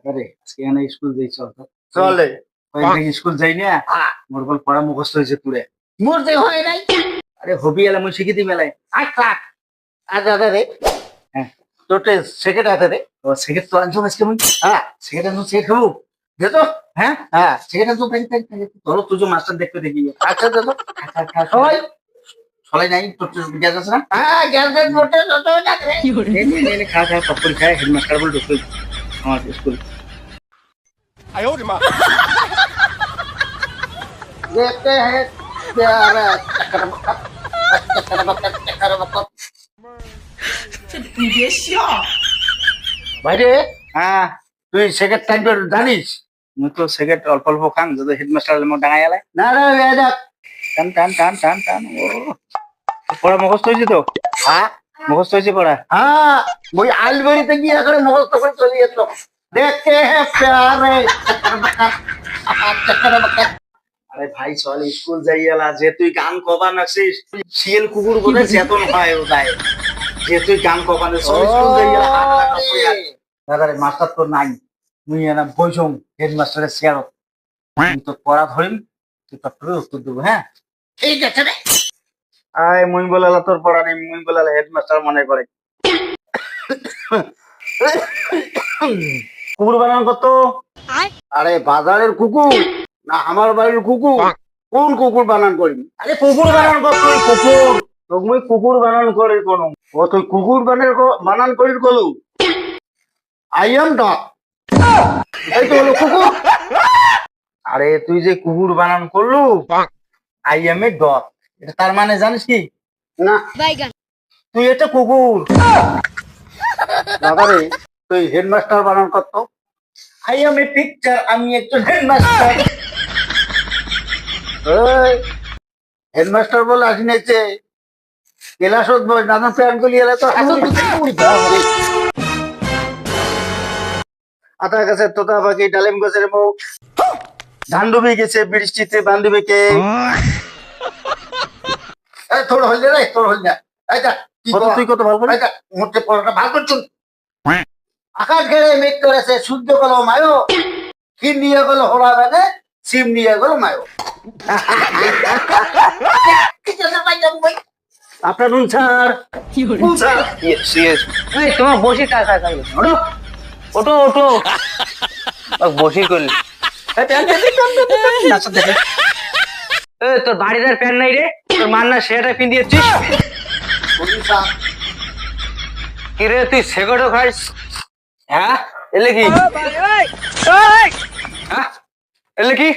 আরে আজকে এনে স্কুল যাই চল তো। চলে কয়েকদিন স্কুল যাই না মোর বল পড়া মুখস্থ হয়েছে পুরে। মোর যে হয় নাই। আরে হবি এলা মুই শিখি দিই মেলায়। আচ্ছা দাদা রে, হ্যাঁ তোটে সেকেন্ড হাতে রে। ও সেকেন্ড তো আনছো আজকে মুই। হ্যাঁ সেকেন্ড আনছো সেকেন্ড খাবো। দে তো। হ্যাঁ হ্যাঁ সেকেন্ড আনছো ধরো তুই মাস্টার দেখতে দেখি। আচ্ছা দে তো। সবাই সবাই নাই তোর গ্যাস আছে না? হ্যাঁ গ্যাস দেন মোটে যত ডাক রে। খা খা পকড়ি খায় হেডমাস্টার বলে ঢুকলো আমার স্কুল। देखते हैं प्यारा चक्कर बक्कर चक्कर बक्कर चक्कर बक्कर। ভাইরে হ্যাঁ তুই সেকেন্ড টাইম জানিস? মুই তো সেকেন্ড অল্প অল্প খান যদি হেডমাস্টার আমার ডাঙাই এলাই না রে বেদা। টান টান টান টান টান ও পড়া মুখস্থ হয়েছে তো? হ্যাঁ মুখস্থ হয়েছে পড়া? हाँ वही आलबेड़ीতে গিয়ে করে মুখস্থ করে চলে যেত। দেখতে हैं प्यारे चक्कर बक्कर चक्कर बक्कर। আরে ভাই চল স্কুল যাই এলা যে তুই গান কবান আছিস শিয়াল কুকুর বলে চেতন হয় ওদায় যে তুই গান কবান চল স্কুল যাই এলা দাদা রে মাস্টার তো নাই মুই এনা বইছম হেডমাস্টারের চেয়ার তুই তো পড়া ধরিম তুই টপটপে উত্তর দেবো হ্যাঁ। ঠিক আছে রে। আয় মুই বলালা তোর পড়া নেই মুই বলালা হেডমাস্টার মনে করে কুকুর বানান কত? আরে বাজারের কুকুর না আমার বাড়ির কুকুর? কোন কুকুর বানান করি? আরে কুকুর বানান কত? তুই কুকুর তুমি কুকুর বানান করে কোন ও তুই কুকুর বানান করির কলু? I am dog. এই তো হলো কুকুর। আরে তুই যে কুকুর বানান করলু আই এম এ ডগ এটা তার মানে জানিস কি? না তুই এটা কুকুর। দাদা রে তুই হেডমাস্টার বানান কত? আই এম এ টিচার আমি একজন হেডমাস্টার। হেডমাস্টার বলে আসি নেছে ক্লাসত বই নানা প্যান গুলি এলে তো আতা গাছের তোতা পাখি ডালিম গাছের মুখ ধান ডুবে গেছে বৃষ্টিতে বান্ধবীকে। তোর হল রে তোর হল না। তুই কত ভালো করিস? মোটে পড়াটা ভালো করছুন। আকাশ ঘেরে মেঘ করেছে সূর্য গেল মায়ো ক্ষীর নিয়ে গেল হোরা বেগে সিম নিয়ে গেল মায়ো। আপনার রুল স্যার তোমার বসি ওটো ওটো বসি করলি তোর বাড়িতে প্যান নাই রে তোর মান না সেটা পিন দিয়েছিস কি রে তুই সেগড়ো খাইস? হ্যাঁ এলে কি হ্যাঁ এলে কি?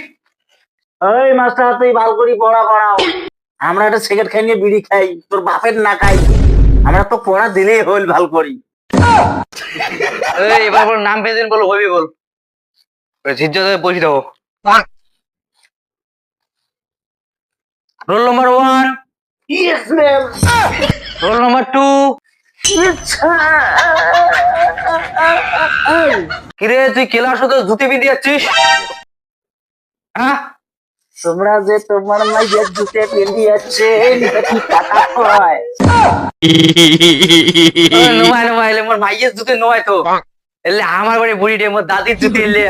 ওই মাস্টার তুই ভালো করে পড়া করাও। আমরা একটা সিগারেট খাই নিয়ে বিড়ি খাই তোর বাপের না খাই। আমরা তো পড়া দিলেই হইল ভাল করি। এবার বল নাম পেদিন বলো হবি বল ঝিজ্জা বসি দেবো। Roll number 1 yes ma'am. Roll number 2 কিরে তুই ক্লাস হতে ধুতি পিন্দি যাচ্ছিস? হ্যাঁ তোমরা যে তোমার মাইয়ের জুতে পেন্দি যাচ্ছে কি কথা কয়? নোমাই নোমাই এলে মোর মাইয়ের জুতে নোমাই তো এলে আমার বাড়ি বুড়ি ডে মোর দাদির জুতি এলে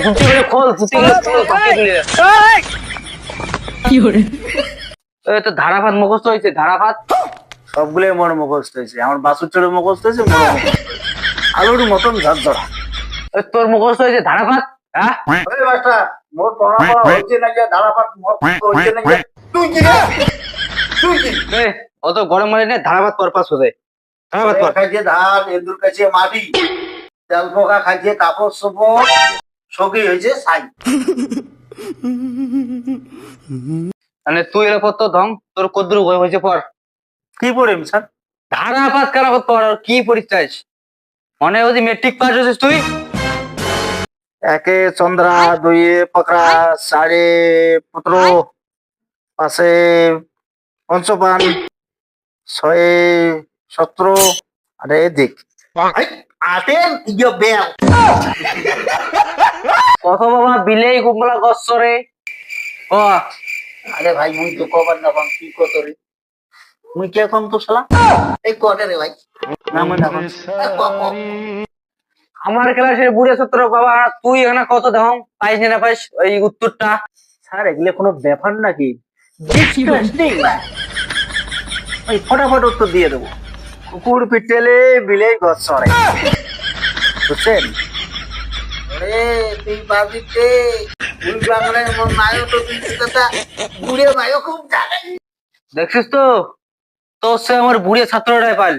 জুতি গুলো খোল জুতি গুলো তো ধারাভাত মুখস্থ হয়েছে ধারাভাত সবগুলো মোর মুখস্থ হয়েছে। আমার বাসুর চড়ে মুখস্থ হয়েছে মোর আলুর মতন ঝরঝরা। তোর মুখস্থ হয়েছে ধারাভাত? হ্যাঁ ওই বাচ্চা মোর পড়া হয়েছে না যে ধারাপাত হয়েছে না যে তুই কি রে? তুই কি অত গরম মানে না ধারাভাত পরপাস হয়ে ধারাভাত পর খাইছে ধান এন্দুর খাইছে মাটি তেল পোকা খাইছে কাপড় চোপড় সবই হয়েছে ছাই। মানে তুই এর পর তো ধং তোর কদ্দুর হয়েছে পর কি পড়িম স্যার? ধারাভাত কারাভাত পর আর কি পরীক্ষায় মনে হয় মেট্রিক পাস হয়েছিস তুই? একে চন্দ্রা দুইয়ে পকড়া চারে পুত্র পাঁচে পঞ্চপান ছয়ে 17 আরে দেখ আটে ইয়ে বেল কত বাবা বিলেই কুমলা গছরে ও আরে ভাই মুই তো কবার না পাম কি কত রে মুই কে কম তো শালা এই কটে রে ভাই না মনে আমার ক্লাসের বুড়ে ছাত্র বাবা, তুই এখানে কত দাম পাইস না পাইস ওই উত্তরটা? স্যার এগুলো কোনো ব্যাপার নাকি? Disgusting! ওই ফটাফট উত্তর দিয়ে দেবো। কুকুর পিটেলে বিলে গছ চড়ে, বুঝছেন? ওরে তুই ভাবিতে তুই বাংলা এমন নায়ক তো তুই কথা বুড়ে নায়ক খুব জানে। দেখছিস তো, তোর সে আমার বুড়ে ছাত্রটাই পাল।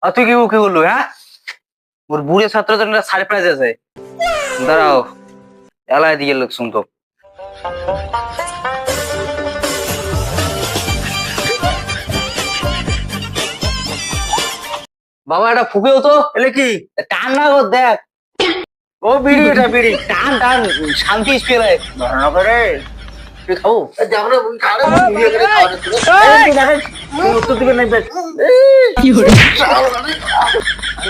আর তুই কি বললু? হ্যাঁ, ওর বুড়ে ছাত্রদের একটা সারপ্রাইজ আছে, দাঁড়াও এলাই দিয়ে লোক শুনতো। বাবা এটা ফুকেও তো, এলে কি? টান না গো, দেখ ও বিড়ি, এটা বিড়ি। টান টান, শান্তি পেলে ধরনা করে তুই খাবো? যাবো তুই খাড়ে বুড়ে করে খাওয়া রে। এই তুই দেখেন, তুই উত্তর দিবেন না বেশ।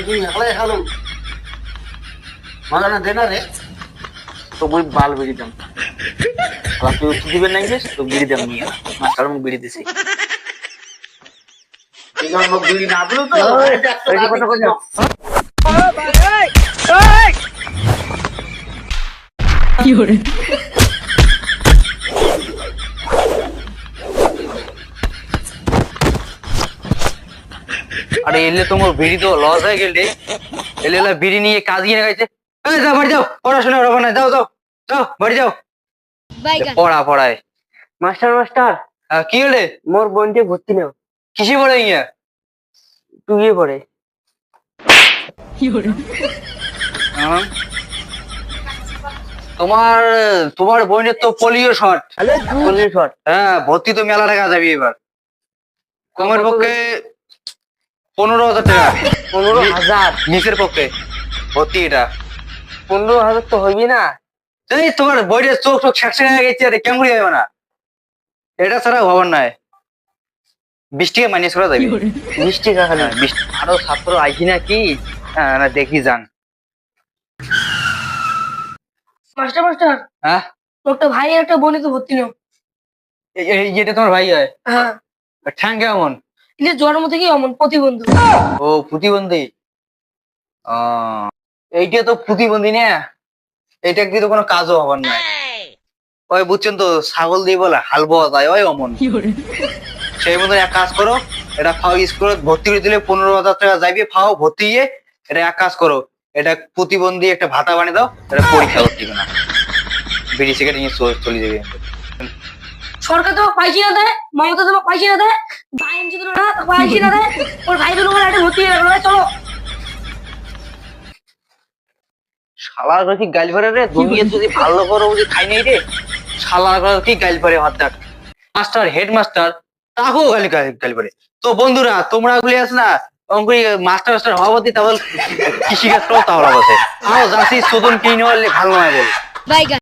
তুই একলাই খালো মজা না দে না রে। তো বই বাল বিড়ি দাম। আর তুই উত্তর দিবেন না বেশ, তো বিড়ি দাম নিয়ে মাস্টার মুখ বিড়ি দিছি। এই জন্য বিড়ি না দিলো তো এই যে কথা কই না। আরে এলে তোমার বিড়ি তো লস হয়ে গেল রে। এলে এলা বিড়ি নিয়ে কাজ গিয়ে গেছে। এই যাও বাড়ি যাও, পড়াশোনা হবে না, যাও যাও যাও বাড়ি যাও। পড়ায় মাস্টার মাস্টার, কি হলে? মোর বোনকে ভর্তি নাও। কিসে পড়ে গিয়া? তুই পড়ে। হ্যাঁ? তোমার তোমার বোনের তো পোলিও শট। Police shot. হ্যাঁ, ভর্তি তো মেলা টাকা যাবি এবার। কমের পক্ষে 15,000 টাকা। 15,000? নিচের পক্ষে ভর্তি এটা। 15,000 তো হইবি না। এই তোমার বইয়ের চোখ চোখ ছ্যাকছে হয়ে গেছে, আরে কেমন যাবে না? এটা ছাড়া খবর নাই। 20 টাকা মাইনাস করা যাবে। 20 টাকা খালি? হ্যাঁ, 20। আরো ছাত্র আইছি নাকি? হ্যাঁ, না দেখি যান। মাস্টার মাস্টার, হ্যাঁ, একটা ভাই আর একটা বোনে তো ভর্তি নাও। এটা তোমার ভাই হয়? হ্যাঁ, ঠ্যাং কেমন? এটা জন্ম থেকে অমন প্রতিবন্ধী। ও প্রতিবন্ধী। এইটা তো প্রতিবন্ধী না, এটা কি তো কোনো কাজও হবার নাই। ওই বুঝছেন তো, ছাগল দিয়ে বলে হাল বোয়া যায়, ওই অমন। সেই মতো এক কাজ করো, এটা ফাও স্কুলে ভর্তি করে দিলে 15,000 টাকা যাইবে। ফাও ভর্তি গিয়ে এটা এক কাজ করো, এটা প্রতিবন্ধী একটা ভাতা বানিয়ে দাও, এটা পরীক্ষা করতে হবে না, বিড়ি সিগারেট নিয়ে চলে যাবে। সরকার তো পাইছি না দেয়, মমতা তো পাইছি না দেয়, বাইন যদি না পাইছি না দেয়, ওর ভাই বোন একটা ভর্তি হয়ে গেল। চলো শালার কি গাইল পারে রে, দুনিয়া যদি ভালো করো বুঝি খাই নাই রে। শালার কি গাইল পারে হাত দেখ। মাস্টার হেডমাস্টার তাকেও গাইল পারে। তো বন্ধুরা, তোমরা গুলি আস না অঙ্কুরি মাস্টার মাস্টার হওয়া বলতে, তাহলে কৃষিকাজ করো তাহলে বসে আরো যাচ্ছি শোধন কিনে ভালো নয় বল।